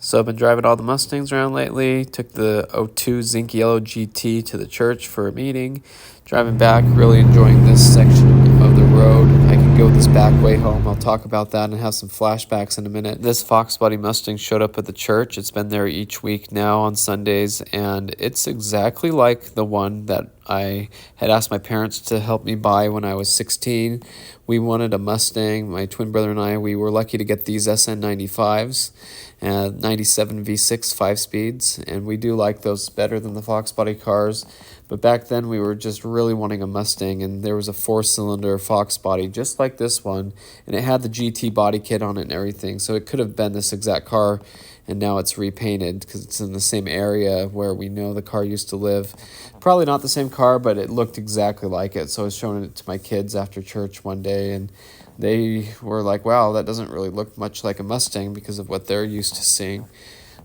So I've been driving all the Mustangs around lately. Took the '02 Zinc Yellow GT to the church for a meeting. Driving back, really enjoying this section of the road. I can go this back way home. I'll talk about that and have some flashbacks in a minute. This Fox Body Mustang showed up at the church. It's been there each week now on Sundays, and it's exactly like the one that I had asked my parents to help me buy when I was 16. We wanted a Mustang. My twin brother and I, we were lucky to get these SN95s. 97 V6 5-speeds, and we do like those better than the Fox Body cars. But back then we were just really wanting a Mustang, and there was a 4-cylinder Fox Body just like this one, and it had the GT body kit on it and everything, so it could have been this exact car, and now it's repainted because it's in the same area where we know the car used to live. Probably not the same car, but it looked exactly like it, so I was showing it to my kids after church one day, and they were like, wow, that doesn't really look much like a Mustang because of what they're used to seeing.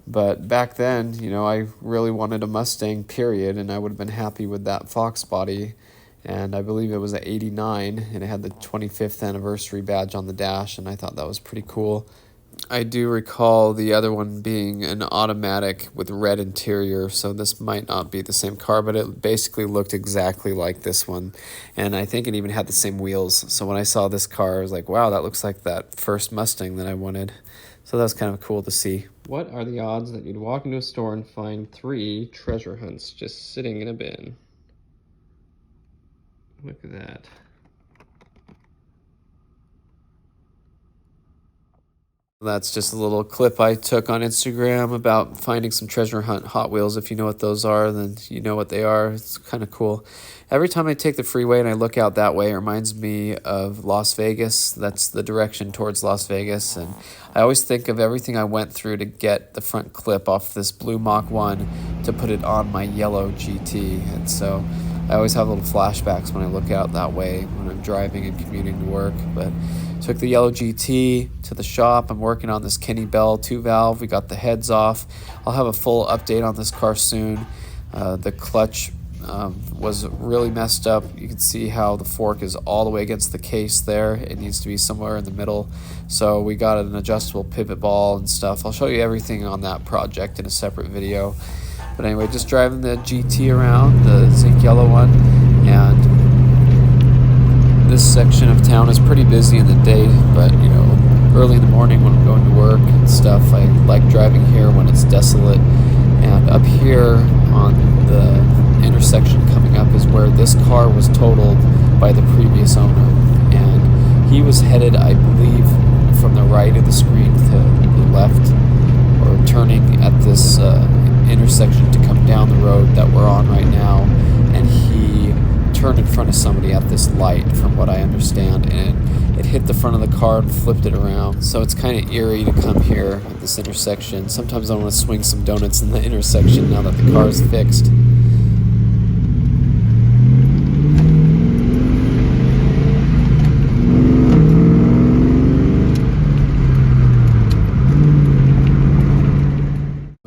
But back then, I really wanted a Mustang, period, and I would have been happy with that Fox Body. And I believe it was an '89, and it had the 25th anniversary badge on the dash, and I thought that was pretty cool. I do recall the other one being an automatic with red interior, so this might not be the same car, but it basically looked exactly like this one, and I think it even had the same wheels. So when I saw this car, I was like, wow, that looks like that first Mustang that I wanted. So that was kind of cool to see. What are the odds that you'd walk into a store and find 3 treasure hunts just sitting in a bin? Look at that. That's just a little clip I took on Instagram about finding some treasure hunt Hot Wheels. If you know what those are, then you know what they are. It's kind of cool. Every time I take the freeway and I look out that way, it reminds me of Las Vegas. That's the direction towards Las Vegas. And I always think of everything I went through to get the front clip off this blue Mach 1 to put it on my yellow GT. And so I always have little flashbacks when I look out that way when I'm driving and commuting to work. But took the yellow GT to the shop. I'm working on this Kenny Bell 2-valve. We got the heads off. I'll have a full update on this car soon. The clutch was really messed up. You can see how the fork is all the way against the case there. It needs to be somewhere in the middle. So we got an adjustable pivot ball and stuff. I'll show you everything on that project in a separate video. But anyway, just driving the GT around, the zinc yellow one, and this section of town is pretty busy in the day, but early in the morning when I'm going to work and stuff, I like driving here when it's desolate. And up here on the intersection coming up is where this car was totaled by the previous owner, and he was headed, I believe, from the right of the screen to the left, or turning at this intersection to come down the road that we're on right now, and he turned in front of somebody at this light, from what I understand, and it hit the front of the car and flipped it around. So it's kind of eerie to come here at this intersection. Sometimes I want to swing some donuts in the intersection now that the car is fixed.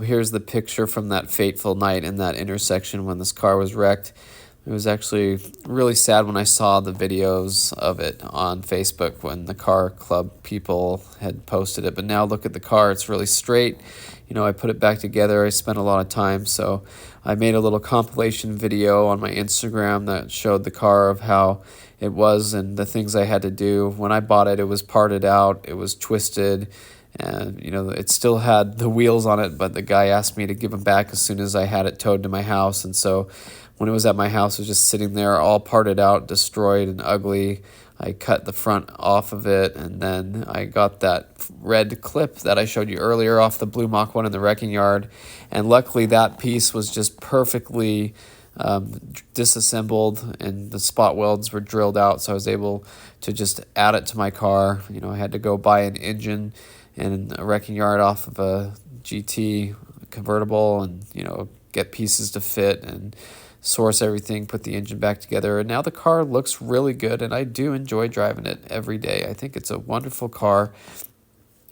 Here's the picture from that fateful night in that intersection when this car was wrecked. It was actually really sad when I saw the videos of it on Facebook when the car club people had posted it. But now look at the car, it's really straight. I put it back together. I spent a lot of time, so I made a little compilation video on my Instagram that showed the car of how it was and the things I had to do. When I bought it, it was parted out, it was twisted, and it still had the wheels on it, but the guy asked me to give them back as soon as I had it towed to my house. And so when it was at my house, it was just sitting there all parted out, destroyed and ugly. I cut the front off of it, and then I got that red clip that I showed you earlier off the blue Mach 1 in the wrecking yard, and luckily that piece was just perfectly disassembled, and the spot welds were drilled out, so I was able to just add it to my car. I had to go buy an engine and a wrecking yard off of a GT convertible, and get pieces to fit and source everything, put the engine back together, and now the car looks really good, and I do enjoy driving it every day. I think it's a wonderful car.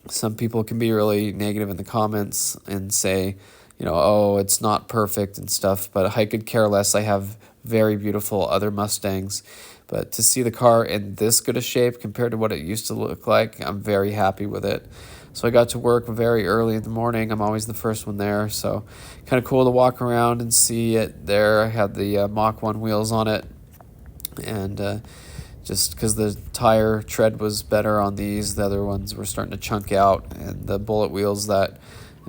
Some people can be really negative in the comments and say, oh, it's not perfect and stuff, but I could care less. I have very beautiful other Mustangs, but to see the car in this good a shape compared to what it used to look like, I'm very happy with it. So I got to work very early in the morning. I'm always the first one there, so kind of cool to walk around and see it there. I had the Mach 1 wheels on it, and just because the tire tread was better on these, the other ones were starting to chunk out, and the bullet wheels that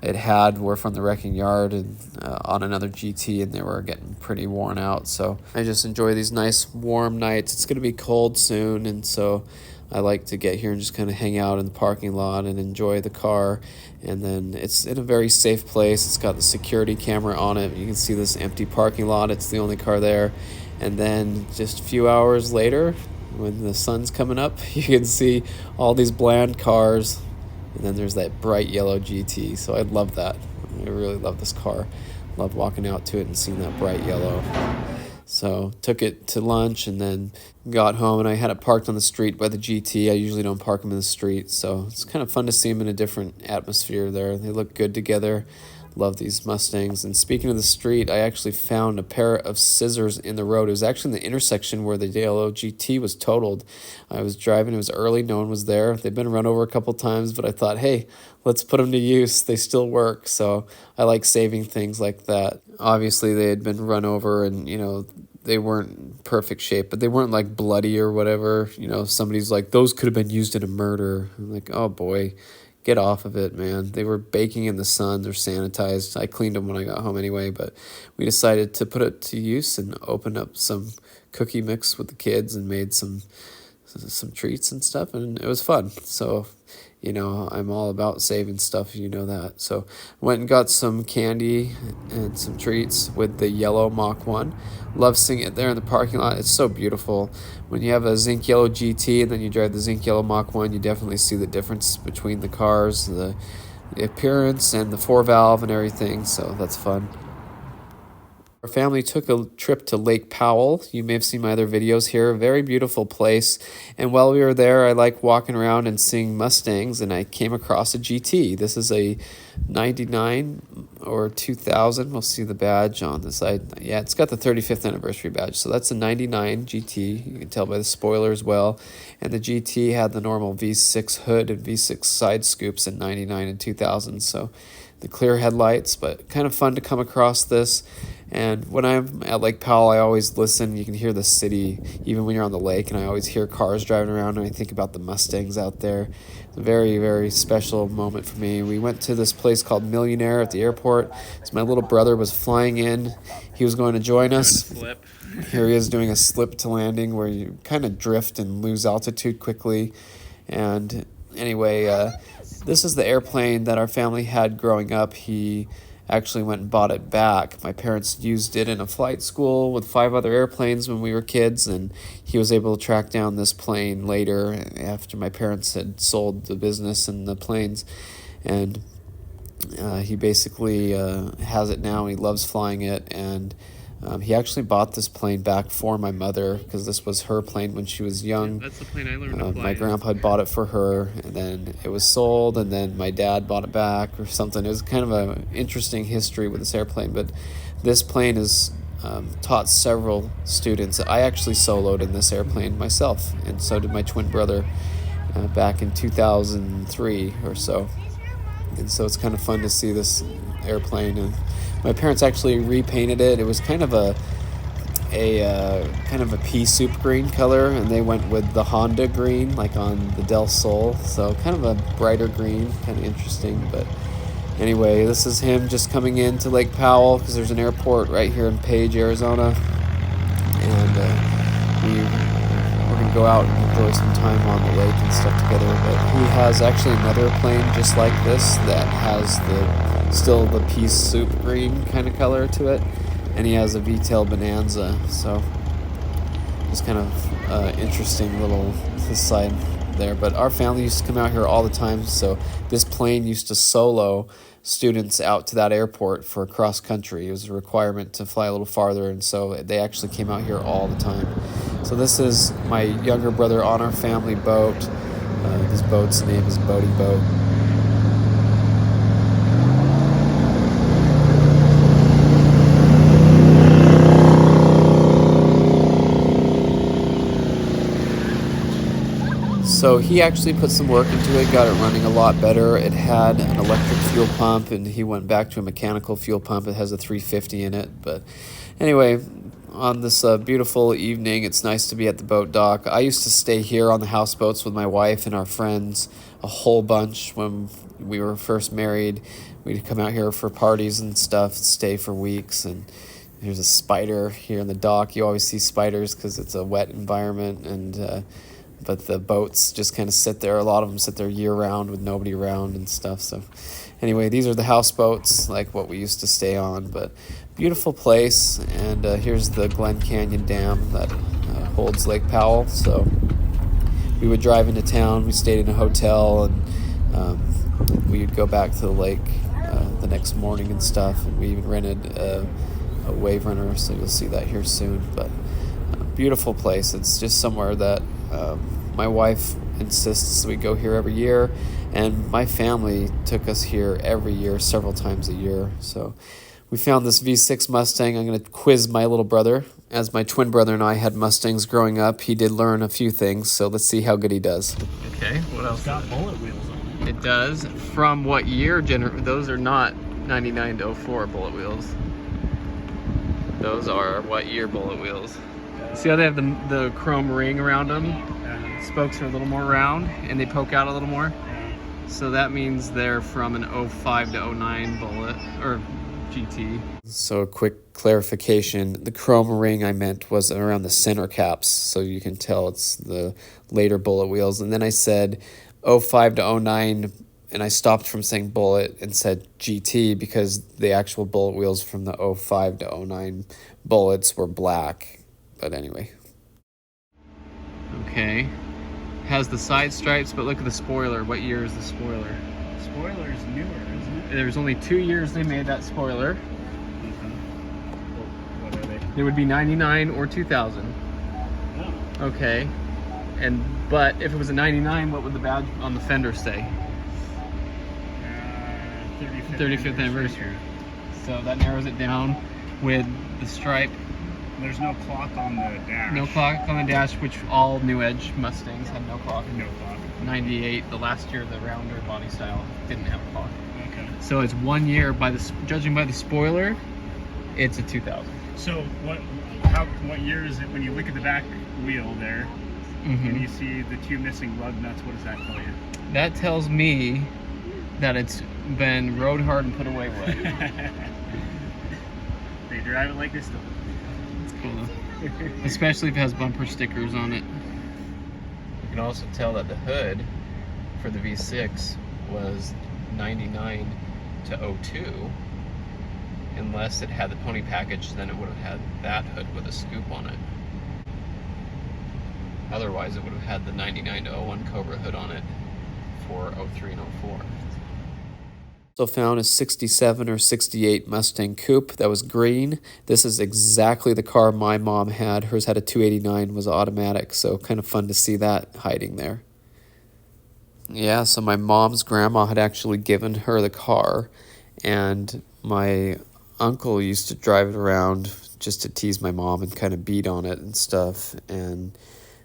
it had were from the wrecking yard and on another GT, and they were getting pretty worn out. So I just enjoy these nice warm nights. It's going to be cold soon, and so I like to get here and just kind of hang out in the parking lot and enjoy the car. And then it's in a very safe place. It's got the security camera on it. You can see this empty parking lot. It's the only car there. And then just a few hours later, when the sun's coming up, you can see all these bland cars, and then there's that bright yellow GT. So I love that. I really love this car. Love walking out to it and seeing that bright yellow. So took it to lunch and then got home, and I had it parked on the street by the GT. I usually don't park them in the street, so it's kind of fun to see them in a different atmosphere there. They look good together. Love these Mustangs. And speaking of the street, I actually found a pair of scissors in the road. It was actually in the intersection where the yellow GT was totaled. I was driving. It was early. No one was there. They've been run over a couple times, but I thought, hey, let's put them to use. They still work. So I like saving things like that. Obviously, they had been run over and, they weren't perfect shape, but they weren't like bloody or whatever. Somebody's like, those could have been used in a murder. I'm like, oh boy. Get off of it, man. They were baking in the sun. They're sanitized. I cleaned them when I got home anyway, but we decided to put it to use and open up some cookie mix with the kids and made some treats and stuff, and it was fun. So, I'm all about saving stuff, that. So went and got some candy and some treats with the yellow Mach 1. Love seeing it there in the parking lot. It's so beautiful. When you have a zinc yellow GT and then you drive the zinc yellow Mach 1, you definitely see the difference between the cars, the appearance and the 4-valve and everything, so that's fun. Our family took a trip to Lake Powell. You may have seen my other videos here. A very beautiful place. And while we were there, I like walking around and seeing Mustangs, and I came across a GT. This is a 99 or 2000. We'll see the badge on the side. Yeah, it's got the 35th anniversary badge. So that's a 99 GT. You can tell by the spoiler as well. And the GT had the normal V6 hood and V6 side scoops in 99 and 2000. So the clear headlights, but kind of fun to come across this. And when I'm at Lake Powell, I always listen. You can hear the city even when you're on the lake, and I always hear cars driving around, and I think about the Mustangs out there. It's a very, very special moment for me. We went to this place called Millionaire at the airport. So my little brother was flying in. He was going to join us. Here he is doing a slip to landing where you kind of drift and lose altitude quickly. And anyway, this is the airplane that our family had growing up. He actually went and bought it back. My parents used it in a flight school with 5 other airplanes when we were kids, and he was able to track down this plane later after my parents had sold the business and the planes. And he basically has it now. He loves flying it, and he actually bought this plane back for my mother because this was her plane when she was young. That's the plane I learned to fly. My grandpa had bought it for her, and then it was sold, and then my dad bought it back or something. It was kind of an interesting history with this airplane, but this plane has taught several students. I actually soloed in this airplane myself, and so did my twin brother back in 2003 or so. And so it's kind of fun to see this airplane. And my parents actually repainted it. It was kind of a pea soup green color, and they went with the Honda green, like on the Del Sol. So kind of a brighter green, kind of interesting. But anyway, this is him just coming into Lake Powell because there's an airport right here in Page, Arizona, and we're gonna go out and enjoy some time on the lake and stuff together. But he has actually another plane just like this that has still the pea soup green kind of color to it, and he has a V-tail Bonanza. So just kind of interesting little side there. But our family used to come out here all the time, so this plane used to solo students out to that airport for cross country. It was a requirement to fly a little farther, and so they actually came out here all the time. So this is my younger brother on our family boat. This boat's name is Bodie Boat. So he actually put some work into it, got it running a lot better. It had an electric fuel pump, and he went back to a mechanical fuel pump. It has a 350 in it. But anyway, on this beautiful evening, it's nice to be at the boat dock. I used to stay here on the houseboats with my wife and our friends a whole bunch when we were first married. We'd come out here for parties and stuff, stay for weeks, and there's a spider here in the dock. You always see spiders because it's a wet environment, and but the boats just kind of sit there. A lot of them sit there year-round with nobody around and stuff. So anyway, these are the houseboats, like what we used to stay on. But beautiful place, and here's the Glen Canyon Dam that holds Lake Powell. So we would drive into town. We stayed in a hotel, and we would go back to the lake the next morning and stuff. And we even rented a wave runner, so you'll see that here soon. But beautiful place. It's just somewhere that my wife insists we go here every year, and my family took us here every year, several times a year. So we found this V6 Mustang. I'm going to quiz my little brother. As my twin brother and I had Mustangs growing up, he did learn a few things, so let's see how good he does. Okay, what else? It's got bullet wheels on it. It does. From what year? Those are not 99 to 04 bullet wheels. Those are what year bullet wheels? See how they have the chrome ring around them? Spokes are a little more round and they poke out a little more. So that means they're from an 05 to 09 bullet or GT. So a quick clarification, the chrome ring I meant was around the center caps, so you can tell it's the later bullet wheels. And then I said 05 to 09, and I stopped from saying bullet and said GT because the actual bullet wheels from the 05 to 09 bullets were black. But anyway. Okay. Has the side stripes, but look at the spoiler. What year is the spoiler? The spoiler's newer, isn't it? There's only 2 years they made that spoiler. What are they? It would be 99 or 2000. Oh. Okay. But if it was a 99, what would the badge on the fender say? 35th anniversary. So that narrows it down with the stripe. There's no clock on the dash. No clock on the dash, which all New Edge Mustangs had no clock. No clock. 98, the last year, the rounder body style didn't have a clock. Okay. So it's 1 year judging by the spoiler, it's a 2000. So what year is it when you look at the back wheel there and you see the 2 missing lug nuts? What does that tell you? That tells me that it's been rode hard and put away wet. They drive it like this though. It's cool though. Especially if it has bumper stickers on it. You can also tell that the hood for the V6 was 99 to 02. Unless it had the pony package, then it would have had that hood with a scoop on it. Otherwise, it would have had the 99 to 01 Cobra hood on it for 03 and 04. Also found a 67 or 68 Mustang Coupe that was green. This is exactly the car my mom had. Hers had a 289, was automatic, so kind of fun to see that hiding there. Yeah, so my mom's grandma had actually given her the car, and my uncle used to drive it around just to tease my mom and kind of beat on it and stuff, and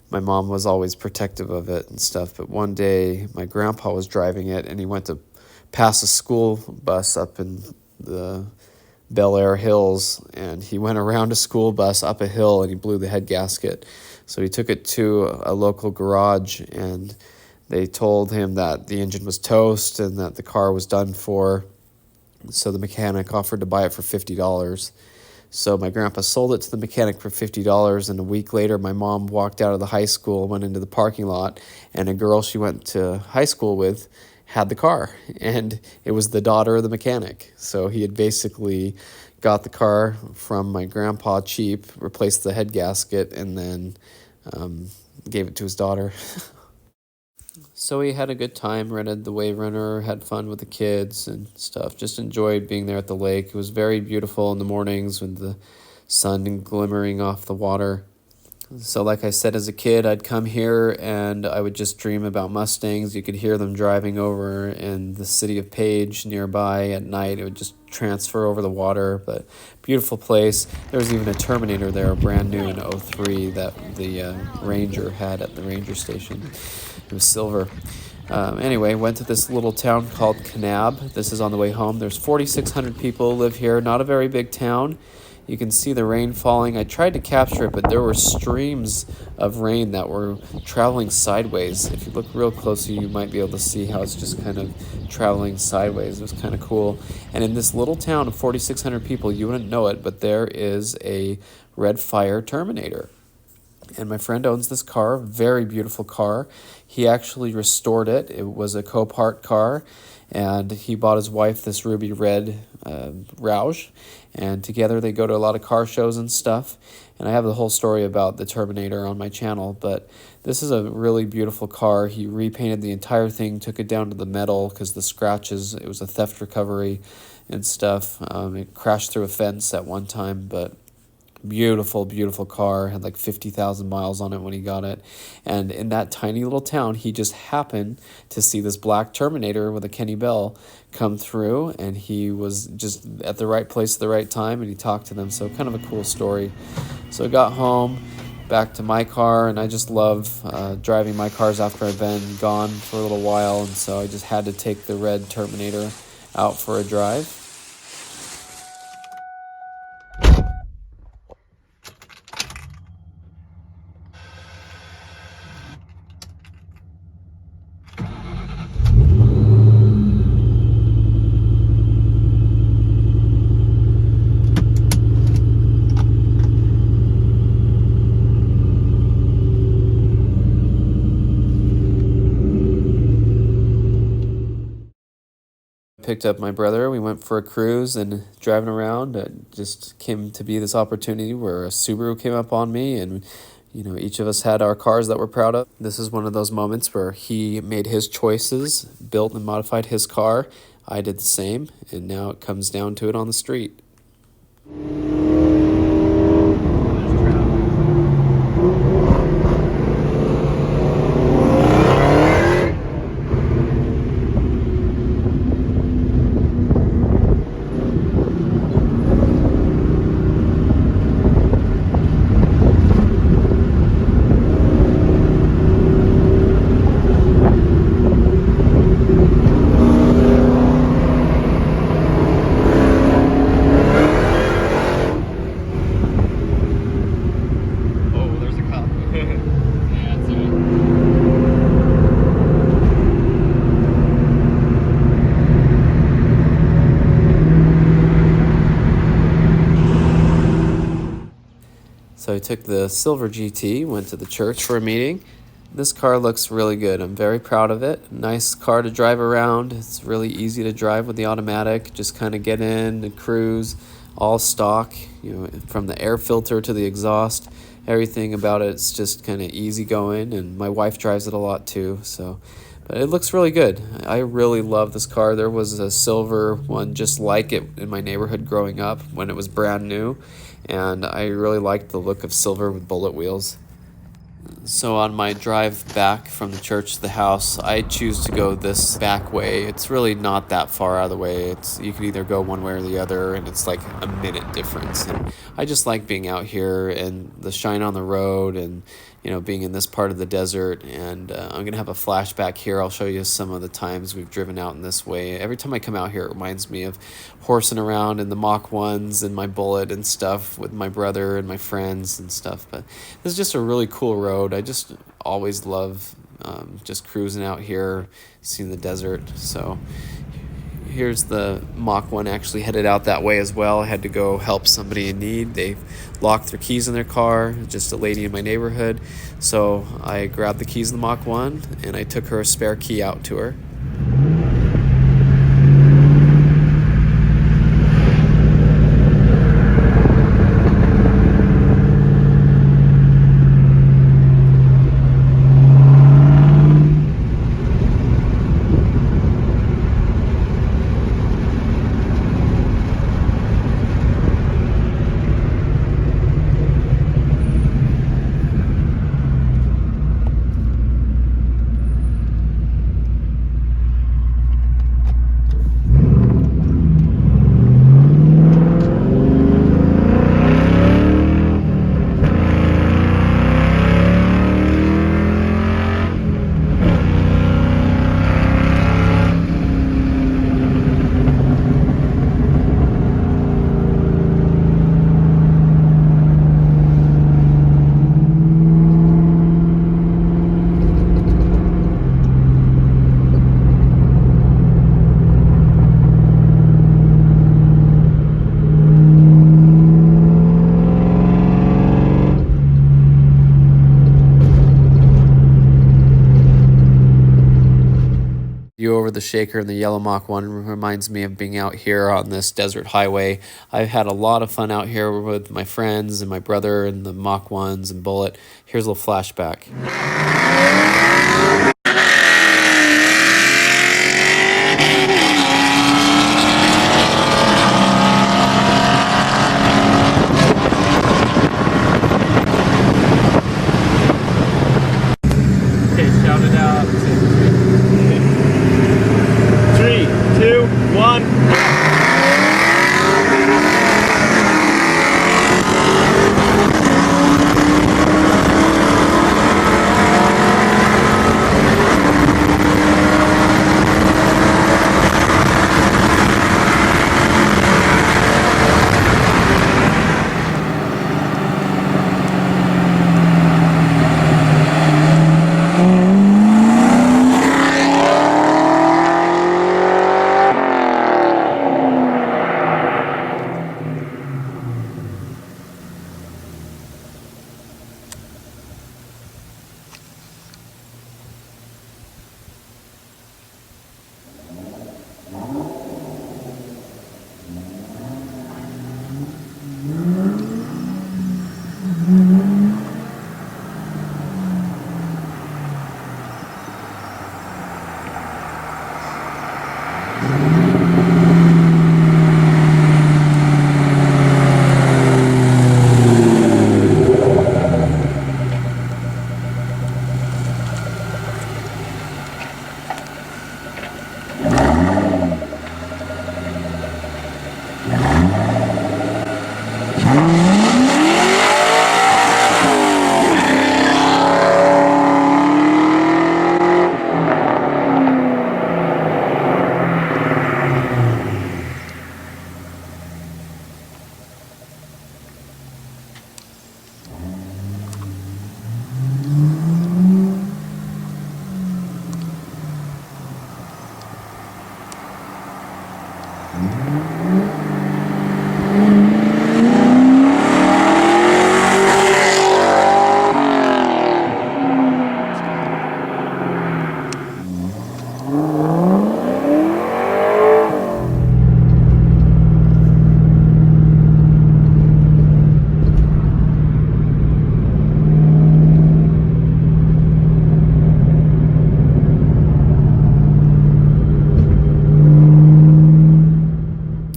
my mom was always protective of it and stuff. But one day my grandpa was driving it, and he went to pass a school bus up in the Bel Air Hills, and he went around a school bus up a hill and he blew the head gasket. So he took it to a local garage, and they told him that the engine was toast and that the car was done for. So the mechanic offered to buy it for $50. So my grandpa sold it to the mechanic for $50, and a week later my mom walked out of the high school, went into the parking lot, and a girl she went to high school with had the car, and it was the daughter of the mechanic. So he had basically got the car from my grandpa cheap, replaced the head gasket, and then gave it to his daughter. So he had a good time, rented the Wave Runner, had fun with the kids and stuff. Just enjoyed being there at the lake. It was very beautiful in the mornings with the sun glimmering off the water. So like I said, as a kid, I'd come here and I would just dream about Mustangs. You could hear them driving over in the city of Page nearby at night. It would just transfer over the water, but beautiful place. There was even a Terminator there, brand new in '03, that the Ranger had at the Ranger station. It was silver. Anyway, went to this little town called Canab. This is on the way home. There's 4,600 people live here. Not a very big town. You can see the rain falling. I tried to capture it, but there were streams of rain that were traveling sideways. If you look real closely, you might be able to see how it's just kind of traveling sideways. It was kind of cool. And in this little town of 4,600 people, you wouldn't know it, but there is a red fire Terminator. And my friend owns this car, very beautiful car. He actually restored it. It was a Copart car, and he bought his wife this ruby red Rouge, and together they go to a lot of car shows and stuff. And I have the whole story about the Terminator on my channel, but this is a really beautiful car. He repainted the entire thing, took it down to the metal because the scratches, it was a theft recovery and stuff. It crashed through a fence at one time, but beautiful, beautiful car. Had like 50,000 miles on it when he got it. And in that tiny little town, he just happened to see this black Terminator with a Kenny Bell come through, and he was just at the right place at the right time, and he talked to them. So kind of a cool story. So I got home, back to my car, and I just love driving my cars after I've been gone for a little while, and so I just had to take the red Terminator out for a drive. Picked up my brother. We went for a cruise and driving around. It just came to be this opportunity where a Subaru came up on me, and each of us had our cars that we're proud of. This is one of those moments where he made his choices, built and modified his car. I did the same, and now it comes down to it on the street. So I took the silver GT, went to the church for a meeting. This car looks really good. I'm very proud of it. Nice car to drive around. It's really easy to drive with the automatic. Just kind of get in and cruise, all stock, from the air filter to the exhaust. Everything about it's just kind of easy going, and my wife drives it a lot too. But it looks really good. I really love this car. There was a silver one just like it in my neighborhood growing up when it was brand new, and I really liked the look of silver with bullet wheels. So on my drive back from the church to the house, I choose to go this back way. It's really not that far out of the way. You can either go one way or the other, and it's like a minute difference. And I just like being out here and the shine on the road, and being in this part of the desert. And I'm gonna have a flashback here. I'll show you some of the times we've driven out in this way. Every time I come out here, it reminds me of horsing around in the Mach 1s and my Bullet and stuff with my brother and my friends and stuff. But this is just a really cool road. I just always love just cruising out here, seeing the desert. So here's the Mach 1 actually headed out that way as well. I had to go help somebody in need. They locked their keys in their car, just a lady in my neighborhood. So I grabbed the keys in the Mach 1 and I took her spare key out to her. view over the Shaker and the yellow Mach 1 reminds me of being out here on this desert highway. I've had a lot of fun out here with my friends and my brother and the Mach 1s and Bullet. Here's a little flashback. Okay, shout it out. 3, 2, 1.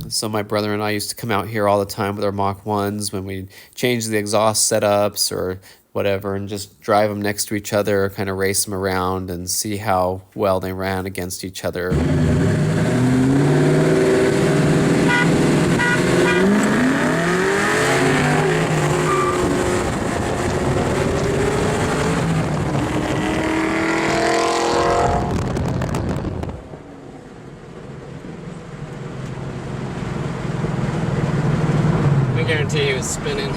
So my brother and I used to come out here all the time with our Mach 1s when we change the exhaust setups or whatever and just drive them next to each other, kind of race them around and see how well they ran against each other. I guarantee he was spinning.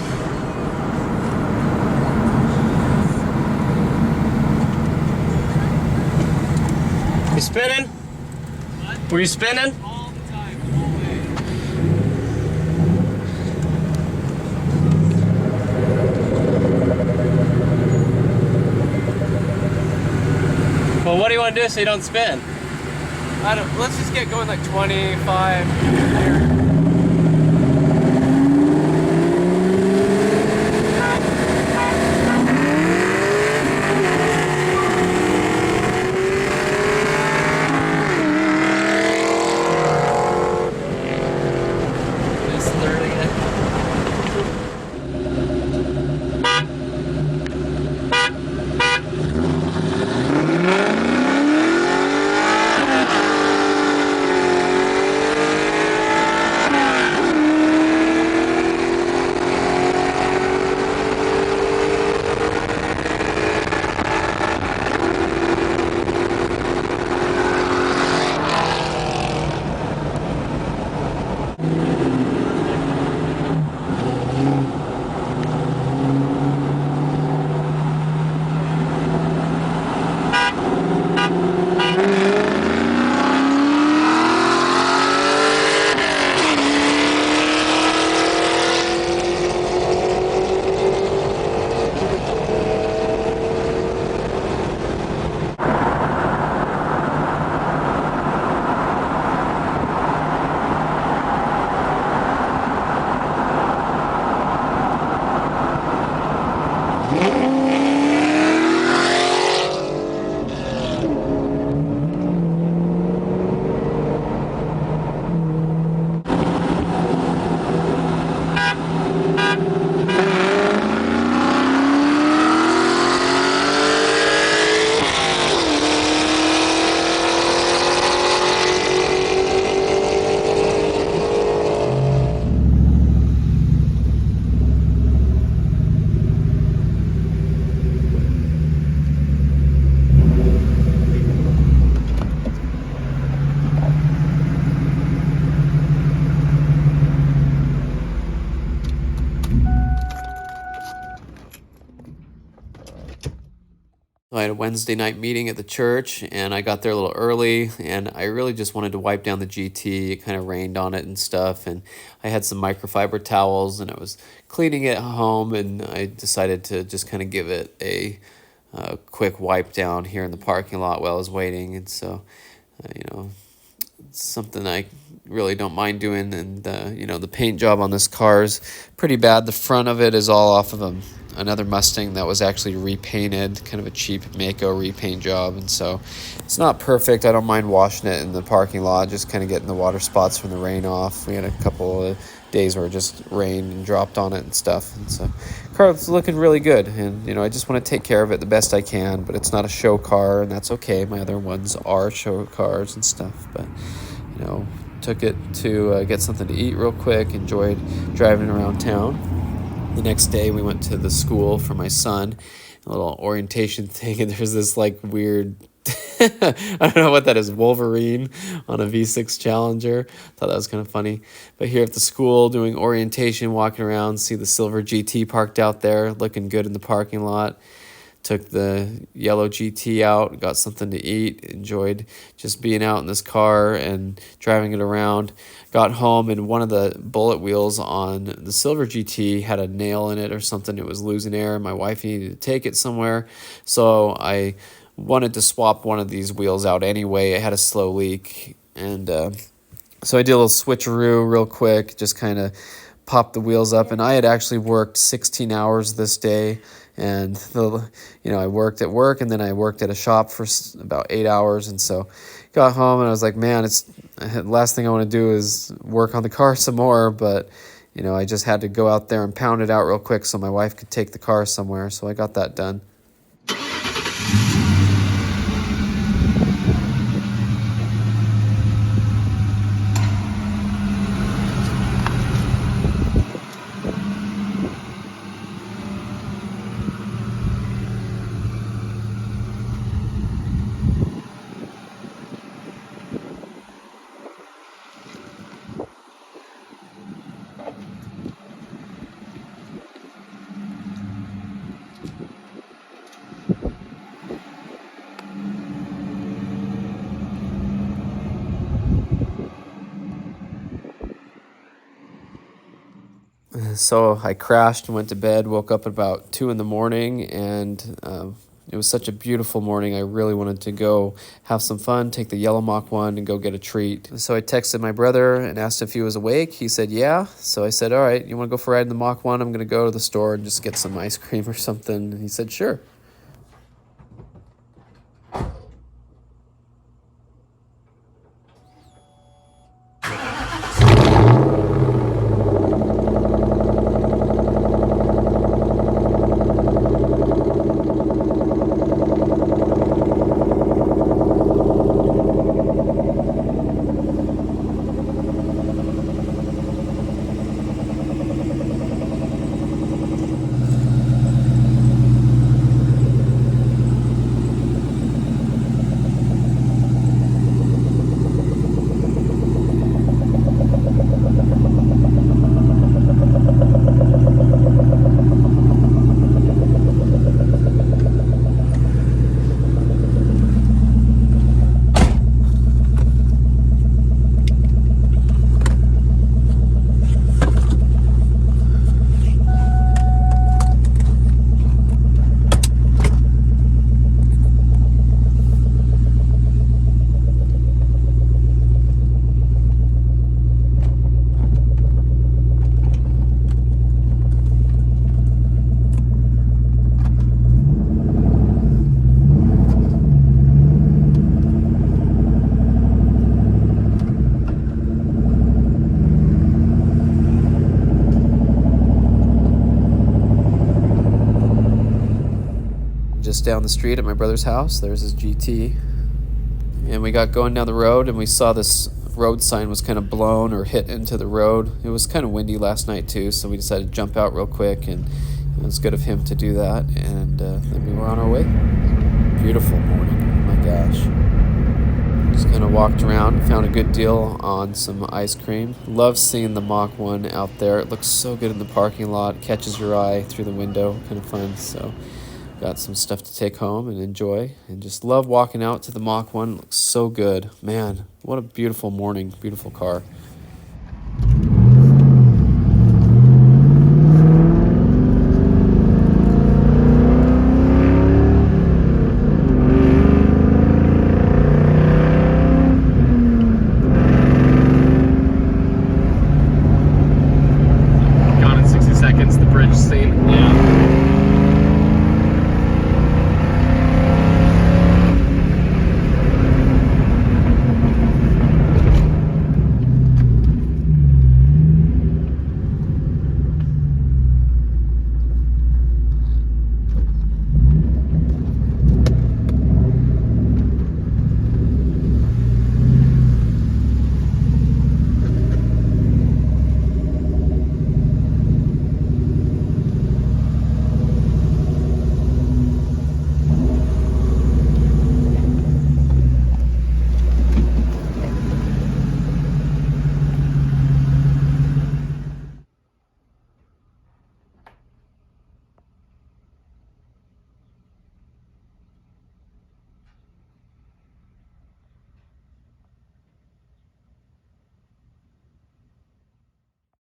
You spinning? What? Were you spinning? All the time, always. Well, what do you want to do so you don't spin? Let's just get going like 25 here. Just learning it. I had a Wednesday night meeting at the church, and I got there a little early, and I really just wanted to wipe down the GT. It kind of rained on it and stuff, and I had some microfiber towels, and I was cleaning it home, and I decided to just kind of give it a quick wipe down here in the parking lot while I was waiting. And so, it's something I really don't mind doing. And the paint job on this car is pretty bad. The front of it is all off of another Mustang that was actually repainted, kind of a cheap Mako repaint job, and so it's not perfect. I don't mind washing it in the parking lot, just kind of getting the water spots from the rain off. We had a couple of days where it just rained and dropped on it and stuff, and so car's looking really good. And I just want to take care of it the best I can, but it's not a show car, and that's okay. My other ones are show cars and stuff, but took it to get something to eat real quick, enjoyed driving around town. The next day we went to the school for my son, a little orientation thing, and there's this like weird, I don't know what that is, Wolverine on a V6 Challenger. Thought that was kind of funny. But here at the school doing orientation, walking around, see the silver GT parked out there, looking good in the parking lot. Took the yellow GT out, got something to eat, enjoyed just being out in this car and driving it around. Got home, and one of the bullet wheels on the silver GT had a nail in it or something. It was losing air. My wife needed to take it somewhere, so I wanted to swap one of these wheels out anyway. It had a slow leak, and so I did a little switcheroo real quick, just kind of popped the wheels up. And I had actually worked 16 hours this day, and I worked at work, and then I worked at a shop for about 8 hours, and so got home and I was like, man, it's the last thing I want to do is work on the car some more. But I just had to go out there and pound it out real quick so my wife could take the car somewhere, so I got that done. So I crashed and went to bed, woke up at about 2 in the morning, and it was such a beautiful morning. I really wanted to go have some fun, take the yellow Mach 1 and go get a treat. So I texted my brother and asked if he was awake. He said, yeah. So I said, all right, you want to go for a ride in the Mach 1? I'm going to go to the store and just get some ice cream or something. And he said, sure. Just down the street at my brother's house, there's his GT. And we got going down the road, and we saw this road sign was kind of blown or hit into the road. It was kind of windy last night too, so we decided to jump out real quick, and it was good of him to do that. And then we were on our way. Beautiful morning, oh my gosh. Just kind of walked around, found a good deal on some ice cream. Love seeing the Mach 1 out there. It looks so good in the parking lot, catches your eye through the window, kind of fun. So Got some stuff to take home and enjoy, and just love walking out to the Mach 1. It looks so good. Man, what a beautiful morning, beautiful car. Gone in 60 seconds, the bridge scene. Yeah.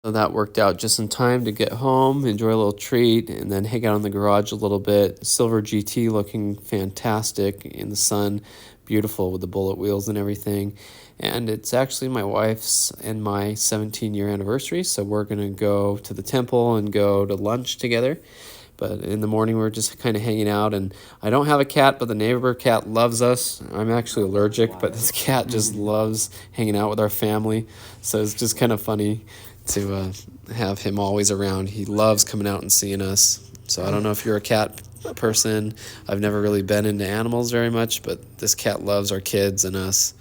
So that worked out just in time to get home, enjoy a little treat, and then hang out in the garage a little bit. Silver GT looking fantastic in the sun, beautiful with the bullet wheels and everything. And it's actually my wife's and my 17-year anniversary, so we're going to go to the temple and go to lunch together. But in the morning, we're just kind of hanging out, and I don't have a cat, but the neighbor cat loves us. I'm actually allergic, but this cat just loves hanging out with our family. So it's just kind of funny to have him always around. He loves coming out and seeing us. So I don't know if you're a cat person. I've never really been into animals very much, but this cat loves our kids and us.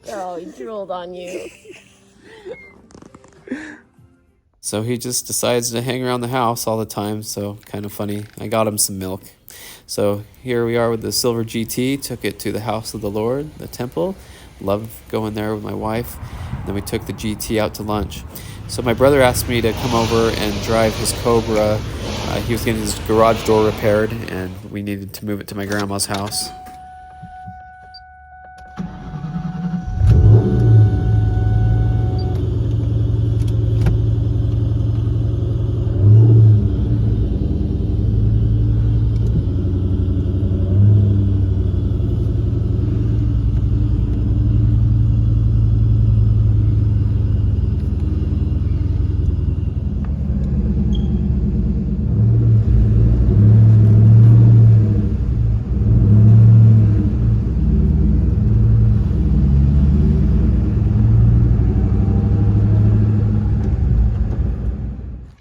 Girl, he drooled on you. So he just decides to hang around the house all the time, so kind of funny. I got him some milk. So here we are with the silver GT, took it to the house of the Lord, the temple. Love going there with my wife. And then we took the GT out to lunch. So my brother asked me to come over and drive his Cobra. He was getting his garage door repaired, and we needed to move it to my grandma's house.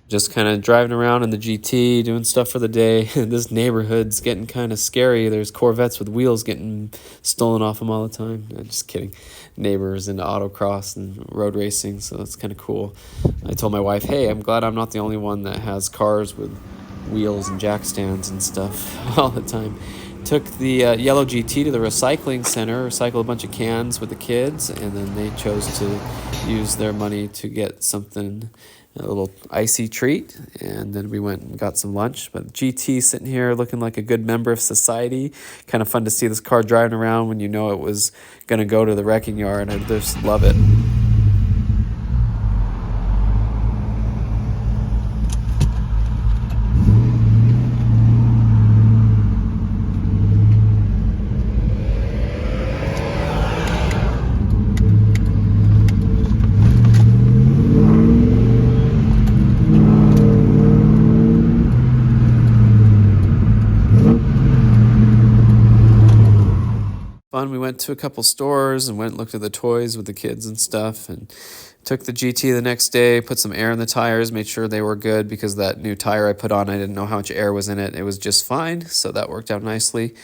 Just kind of driving around in the GT, doing stuff for the day. This neighborhood's getting kind of scary. There's Corvettes with wheels getting stolen off them all the time. No, just kidding. Neighbors into autocross and road racing, so that's kind of cool. I told my wife, hey, I'm glad I'm not the only one that has cars with wheels and jack stands and stuff all the time. Took the yellow GT to the recycling center, recycled a bunch of cans with the kids, and then they chose to use their money to get something, a little icy treat, and then we went and got some lunch. But GT sitting here looking like a good member of society. Kind of fun to see this car driving around when you know it was going to go to the wrecking yard. I just love it. Fun. We went to a couple stores and went and looked at the toys with the kids and stuff, and took the GT the next day, put some air in the tires, made sure they were good, because that new tire I put on, I didn't know how much air was in it. It was just fine, so that worked out nicely.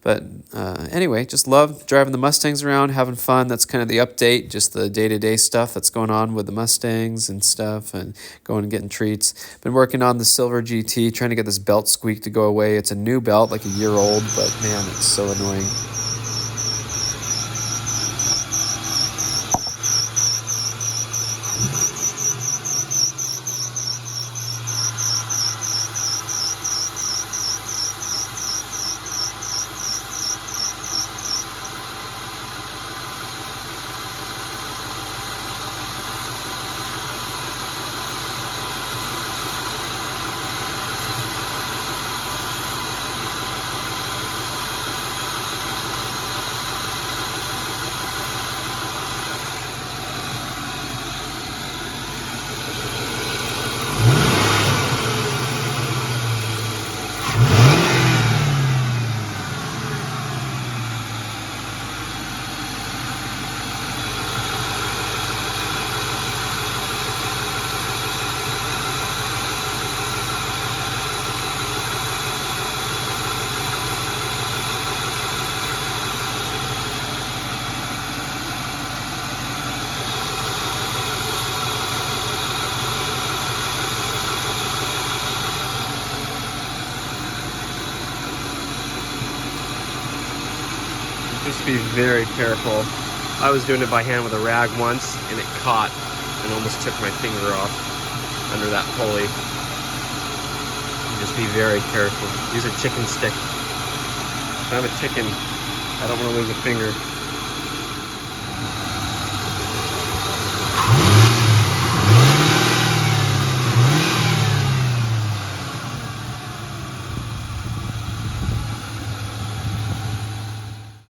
But anyway, just love driving the Mustangs around, having fun. That's kind of the update, just the day-to-day stuff that's going on with the Mustangs and stuff, and going and getting treats. Been working on the Silver GT, trying to get this belt squeak to go away. It's a new belt, like a year old, but man, it's so annoying. Just be very careful. I was doing it by hand with a rag once, and it caught and almost took my finger off under that pulley. Just be very careful. Use a chicken stick. If I'm a chicken, I don't want to lose a finger.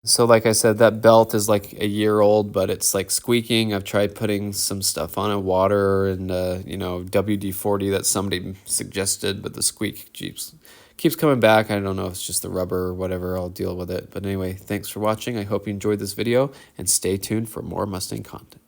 So like I said, that belt is like a year old, but it's like squeaking. I've tried putting some stuff on it, water and, you know, WD-40 that somebody suggested, but the squeak keeps coming back. I don't know if it's just the rubber or whatever. I'll deal with it. But anyway, thanks for watching. I hope you enjoyed this video, and stay tuned for more Mustang content.